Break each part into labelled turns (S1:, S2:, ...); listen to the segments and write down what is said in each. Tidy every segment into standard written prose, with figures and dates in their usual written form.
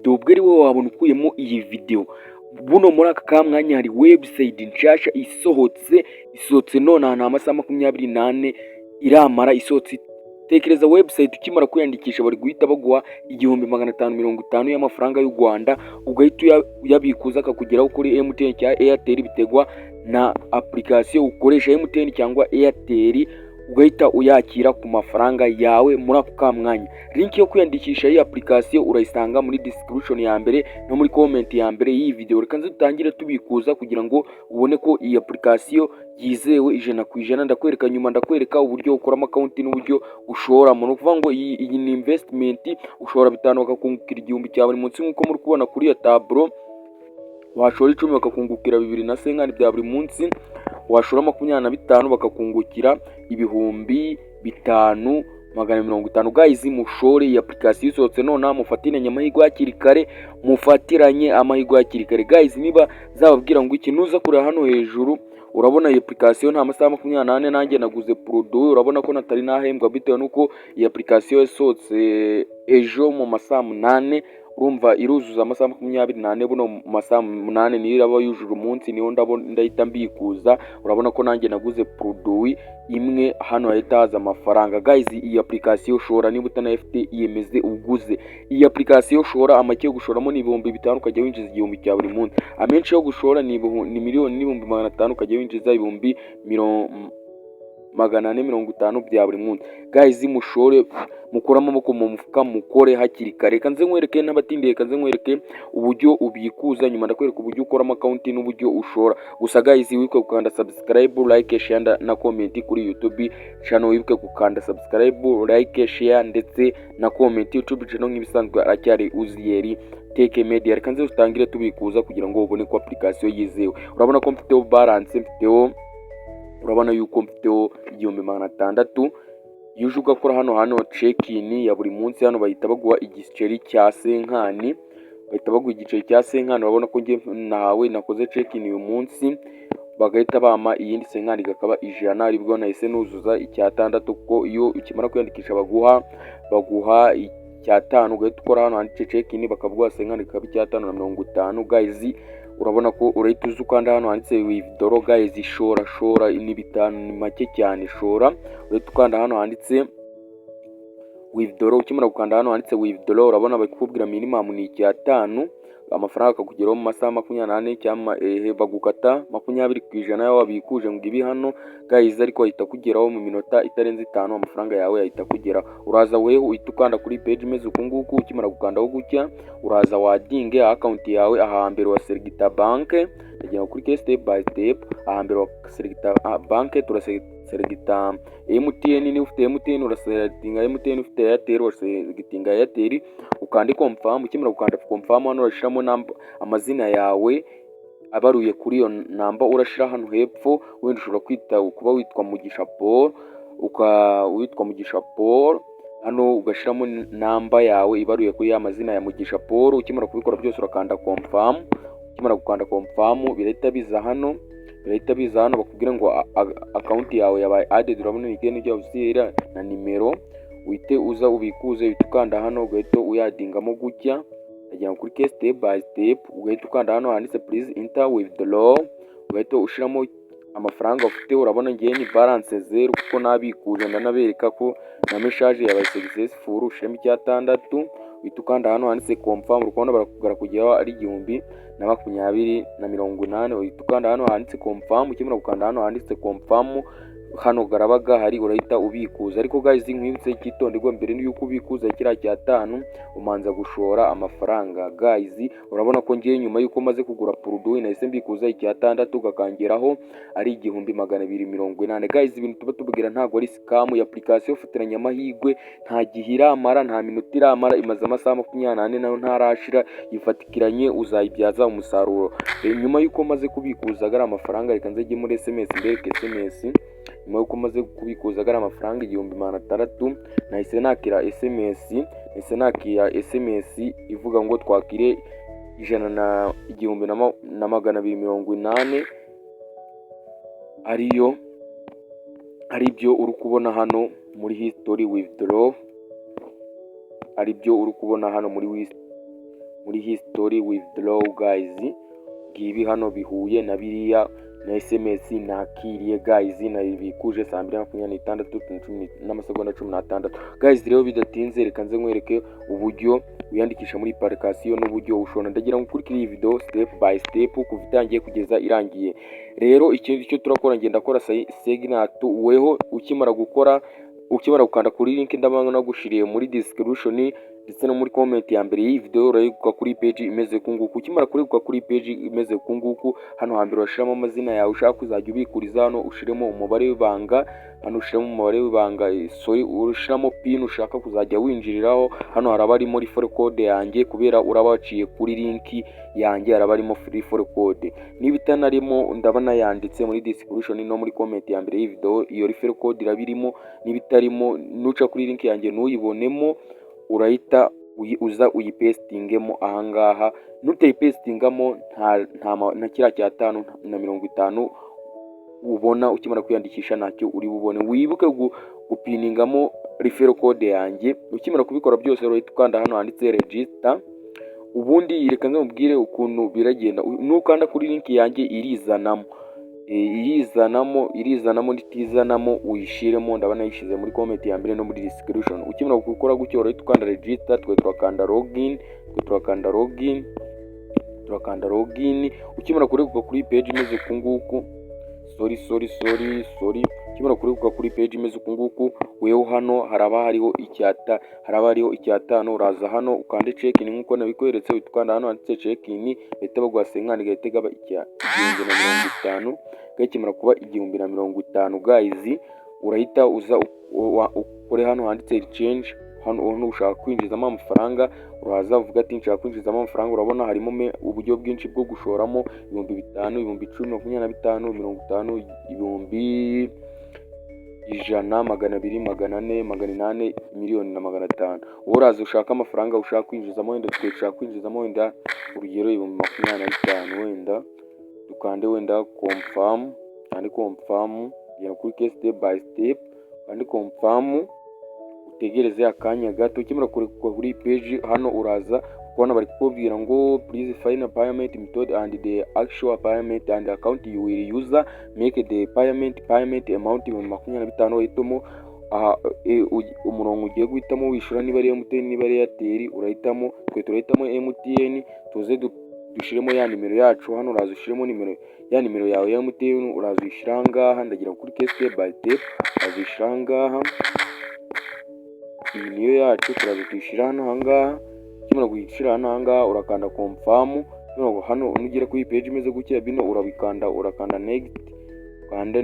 S1: video ubwo ari wowe wabona ukuyemo iyi video. Buno muri aka kamwanya hari website nshasha isohotse none ahantu amasaha 24 iramara isohotse. Tekereza website ukimara kwiyandikisha bari guhita baguha 1550 y'amafaranga y'u Rwanda, ugahita uyabikuza akakugeraho kuri MTN cyangwa Airtel bitegwa na application ukoresha MTN cyangwa Airtel, ugahita uyakira ku mafaranga yawe muri ako kamwanya. Link yo kwiyandikisha iyi application urayisanga muri description ya mbere no muri comment ya mbere y'iyi video. Reka nze dutangire tubikuza kugira ngo ubone ko iyi application yizewe 100%. Ndakwereka nyuma, ndakwereka uburyo ukoramo account n'uburyo ushora mu kuvuga ngo iyi ni investment. Ushora 5 bakakungukira 1000 cya buri munsi nkuko muri kubona kuri ya tableau. Washora 10 bakakungukira 2 bya buri munsi, washora 25 bakakungukira 5550. Guys, mushore iyi application isohotse none mufatiranye amahirwe hakiri kare, mufatiranye amahirwe hakiri kare. Guys, niba zababwira ngo iki nuza kure hano hejuru urabona iyi application nta masaha 28 nanjye naguze produit, urabona ko natari nahembwa bitewe nuko iyi application yasohotse ejo mu masaha 8. Urumva iruzuza amasaha 24, buno mu masaha 8 niyo iraba yujuje umunsi, niyo ndahita mbikuza. Urabona ko nanjye naguze produit imwe hano hahita haza amafaranga. Guys, iyi application ushora niba utanayifite iyemeze uguze iyi application. Ushora amake yo gushoramo ni 5,000 ukajya winjiza 1000 cya buri munsi. Amenshi yo gushora ni miliyoni n'500 ukajya winjiza 450 bya buri munsi. Guys, mushore mukora amaboko mu mufuka, mukore hakiri kare. Kanze nkwereke n'abatindiye, kanze nkwereke uburyo ubikuza, nyuma ndakwereka uburyo ukora account n'uburyo ushora. Gusa guys, wibuke gukanda subscribe, like, share na comment kuri YouTube channel. Wibuke gukanda subscribe, like, share ndetse na comment. YouTube channel nk'ibisanzwe aracyari Uziyeri Tech Media. Reka nze utangire tubikuza kugira ngo ubone ko application yizewe. Urabona ko mfiteho balance, urabona yuko mfiteho 1600. Yuje ugakora hano check-in ya buri munsi. Hano bahita baguha igiceri cya senkani, urabona ko ngiye nawe nakoze check-in uyu munsi, bagahita bama iyindi senkani gakaba 100. Aribwo nahise nuzuza icya 6 kuko iyo ukimara kwiyandikisha baguha icya 5, ugahita ukora hano handitse check-in bakavuga senkani gakaba icya 550. Guys, urabona ko urahita uza ukanda hano handitse withdraw. Guys, shora ni 5 ni make cyane. Shora urahita ukanda hano handitse withdraw. Ukimara gukanda hano handitse withdraw, urabona bakubwira minimum ni icya 5, amafaranga akakugeraho mu masaha 28 cyangwa bagukata 20% yawe wabikuje ngo ibi hano. Guys, ariko ahita kugeraho mu minota itarenze 5 amafaranga yawe ahita kugera. Uraza weho uhita ukanda kuri page imeze uku nguku. Ukimara gukandaho gutya uraza wadinge account yawe ahambere wa Select Bank. Ndagira kuri step by step. Ahambere wa Select Bank turaselecta MTN. Ni ufite MTN uraselectinga MTN, ufite Airtel uraselectinga Airtel, ukande confirm. Ukimara gukanda confirm hano urashiramo amazina yawe abaruye kuri iyo namba, urashira hano hepfo. Wenda ushobora kwita kuba witwa Mugisha Paul, hano ugashiramo namba yawe ibaruye kuri ya mazina ya Mugisha Paul. Ukimara kubikora byose urakanda confirm. Ukimara gukanda confirm birahita biza hano bakubwira ngo account yawe yabaye added. Urabona igene rya uzira na nimero, uhite uza ubikuze, uhita ukanda hano ugahita uyadingamo gutya. Ndagira kuri step by step, ugahita ukanda hano handitse please enter withdraw, ugahita ushiramo amafaranga ufite. Urabona ngiye ni balance 0 kuko nabikuje, ndanabereka ko na message yabaye successful. Ushiramo icya 6, uhita ukanda hano handitse confirm. Urukona barakugara kugeraho ari 1020. Uhita ukanda hano handitse confirm. Ukimara gukanda hano handitse confirm, hano garabaga hari urahita ubikuza. Ariko guys, nkwibutse cyitonderwa mbere y'uko ubikuza kiriya cya 5 umanza gushora amafaranga. Guys, urabona ko ngiye nyuma y'uko maze kugura produit nahise mbikuza icya 6 gakangeraho ari 1280. Guys, ibintu tuba tubwira ntago ari scam. Ya application ufatiranya amahirwe, nta gihe iramara, nta minota iramara, imaze amasaha 28 nayo ntarashira, yifatikiranye uzayibyaza umusaruro. Nyuma y'uko maze kubikuza gara amafaranga, reka nze muri SMS mbereke SMS. Nyuma y'uko maze kubikuza gara amafaranga 1600, nahise nakira SMS ivuga ngo twakire 1,280, aribyo uri kubona hano muri history withdraw, aribyo uri kubona hano muri history withdraw guys. Ngibi hano bihuye na biriya na SMS nakiriye guys, nabikuje saa 2:26 n'amasegonda 16 guys. Rero bidatinze reka nze nkwereke uburyo wiyandikisha muri application n'uburyo ushobora ndagira ngo kuri iyi video step by step kuva itangiye kugeza irangiye. Rero ikindi cyo turakora ngenda kora signat weho ukimara gukanda kuri link ndabanga nagushiriye muri description ndetse no muri comment ya mbere y'iyi video. Urayiguka kuri page imeze kunguku. Ukimara kuriguka kuri page imeze kunguku, hano hambere urashiramo amazina yawe ushaka kuzajya ubikuriza, hano ushiremo umubare w'ibanga, hano ushiramo umubare w'ibanga ushiramo pin ushaka kuzajya winjiriraho. Hano haraba harimo referral code yanjye kubera uraba waciye kuri link yanjye, haraba harimo referral code. Niba itanarimo ndabana yanditse muri description no muri comment ya mbere y'iyi video, iyo referral code irabirimo. Niba itarimo nuca kuri link yanjye nuyibonemo, urahita uza uyipestingemo ahangaha. Nutayipestingamo nta kira cya 550 ubona ukimara kwiyandikisha ntacyo uri bubone. Wibuke gupiningamo referral code yanjye. Ukimara kubikora byose urahita ukanda hano handitse register. Ubundi reka nzamubwire ukuntu biragenda. Nukanda kuri link yanjye irizanamo nditizanamo uyishiremo, ndabana yishize muri comment ya mbere no muri description. Ukimara gukora gutyo urahita ukanda register, turakanda login. Ukimara kureguka kuri page imeze kunguku, ukimara kureguka kuri page imeze kunguku, weho hano haraba hariho icyata, hano uraza hano ukande check in nkuko nabikweretse. Ukanda hano handitse check in, bahita baguha senkani gahita gaba 1050. Gakimara kuba 1050 guys, urahita uza ukore hano handitse change. Hano ushaka kwinjizamo amafaranga, uraza uvuga ati nshaka kwinjizamo amafaranga. Urabona harimo uburyo bwinshi bwo gushoramo 5,000, 10,000, 25, 50, 1,000, 100, 200, 400, 800, miliyoni na 500. Uraza ushaka amafaranga ushaka kwinjizamo, wenda dushaka kwinjizamo wenda urugero 25,000 wenda. Dukande wenda confirm, gera kuri step by step kandi confirm, utegereze akanya gato. Ukimara kuri page hano uraza kubona bari kubwira ngo please find payment method and the actual payment and account you will use, make the payment amount 25. Uhitamo umurongo ugiye guhitamo wishura, niba ari MTN niba ari Airtel urahitamo. Twe turahitamo MTN, tuze dushiremo ya nimero yacu. Hano uraza ushiremo nimero yawe ya MTN, uraza uyishira ngaha. Ndagira kuri step by step uraza uyishira ngaha. Iyi niyo yacu turaza tuyishira hano hangaha. Kimara kuyishira hano hangaha urakanda confirm. Hano unugera kuri page imeze gutya bino urakanda next, ukanda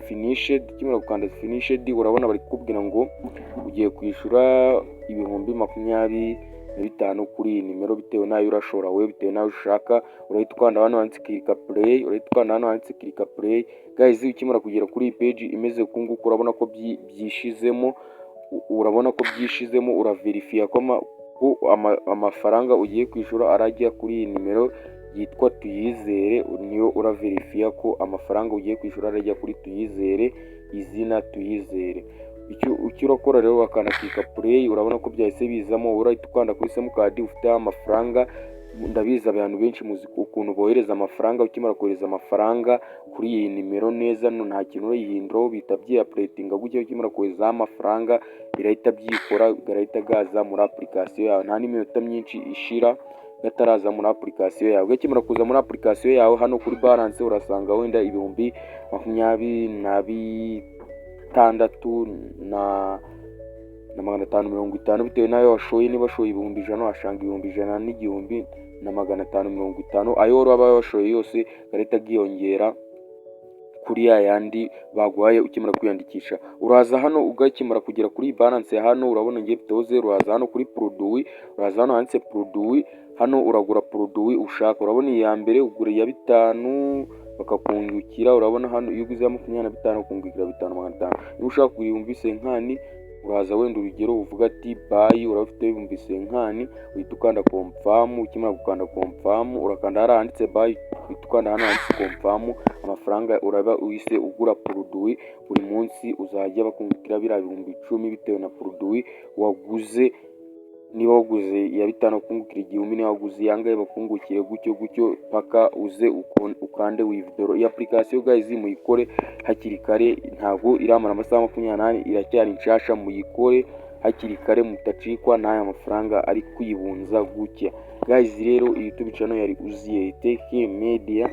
S1: finished. Kimara gukanda finished urabona bari kukubwira ngo ugiye kwishura 25,000 kuri iyi nimero bitewe nayo urashora we, bitewe nayo ushaka. Urahita ukanda hano handitse click play, guys. Ukimara kugera kuri iyi page imeze kunguku, urabona ko byishizemo, uraverifia ko amafaranga ugiye kwishura arajya kuri iyi nimero yitwa Tuyizere. Niyo uraverifia ko amafaranga ugiye kwishura arajya kuri Tuyizere, izina Tuyizere. Icyo urakora rero wakanda click play, urabona ko byahise bizamo. Urahita ukanda kuri simukadi ufite amafaranga. Ndabiza abantu benshi muzi ukuntu bohereza amafaranga. Ukimara kohereza amafaranga kuri iyi nimero neza, nta kintu urayihinduraho, bita byi-updating gutya. Ukimara kohereza amafaranga birahita byikora, birahita gaza muri application yawe. Nta n'iminota myinshi ishira gataraza muri application yawe. Ukimara kuza muri application yawe, hano kuri balance urasanga wenda 26,000 na 550 bitewe nayo washoye. Niba washoye 100,000 washanga 100,000 n'igihumbi na 550. Ayo waba washoye yose garita giyongera kuri ya yandi baguhaye ukimara kwiyandikisha. Uraza hano ugakimara kugera kuri balance hano urabona ngiye bitoze. Uraza hano kuri produit, uraza hano handitse produit. Hano uragura produit ushaka. Urabona iya mbere ugura ya 5 bakakungukira. Urabona hano iyo uguze 25 ukungukira 5,500. Niba ushaka kugura 50,000 uraza wenda urugero uvuga ati buy, urafite 50,000 uhita ukanda confirm. Ukimara gukanda confirm urakanda handitse buy, uhita ukanda hano handitse confirm. Amafaranga uraba uhise ugura produit. Buri munsi uzajya bakungukira bira 10,000 bitewe na produit waguze niba waguze iya 5 bakungukira 1000, niba waguze iyangahe bakungukire gutyo paka uze ukande withdraw. Iyi application guys muyikore hakiri kare, ntabwo iramara amasaha 28, iracyari nshasha, muyikore hakiri kare mutacikwa n'aya mafaranga ari kwibunza gutya. Guys rero YouTube channel yari Uzziel Tech Media,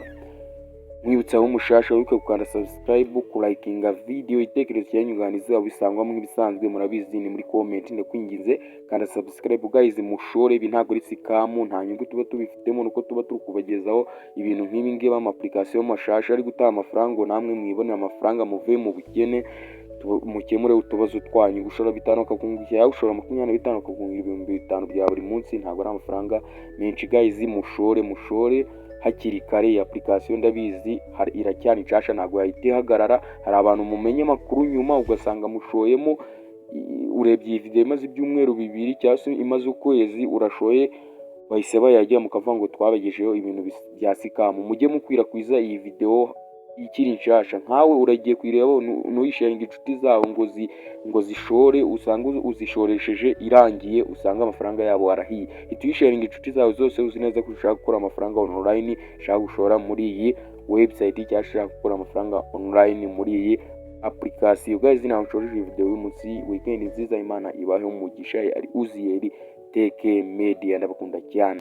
S1: mwibutsa aho mushasha wibuke gukanda subscribe, kulikinga video, itekerezo cyanyunganiza bisangwamo nk'ibisanzwe murabizi ni muri comment, ndakwinginze kanda subscribe guys mushore. Ibi ntabwo ari sikamu, nta nyungu tuba tubifitemo, nuko tuba turi kubagezaho ibintu nk'ibi ngibi, ama application mashasha ari gutanga amafaranga, namwe mwibonera amafaranga muve mu bukene, mukemure utubazo twanyu. Gushora 5 kakungukira, gushora 25 kakungukira 5000 bya buri munsi, ntabwo ari amafaranga menshi guys. Mushore hakiri kare. Iyi application ndabizi iracyari nshasha, ntabwo yahita ihagarara. Hari abantu mumenye makuru nyuma ugasanga mushoyemo, urebye iyi video imaze ibyumweru 2 cyangwa se imaze ukwezi, urashoye bahise bayajya mukavuga ngo twabagejeho ibintu bya sikamu. Mujye mukwirakwiza iyi video ikiri nshasha, nkawe uragiye kwireba nuyisharinga inshuti zawe ngo zishore, usanga uzishoresheje irangiye, usanga amafaranga yabo arahiye. Ituyisharinga inshuti zawe zose uzi neza ko ushaka gukora amafaranga online, ushaka gushora muri iyi website cyangwa ushaka gukora amafaranga online muri iyi application. Guys nawe nshoreje video y'umunsi, weekend nziza, Imana ibahe umugisha. Ari Uzziel Tech Media, ndabakunda cyane.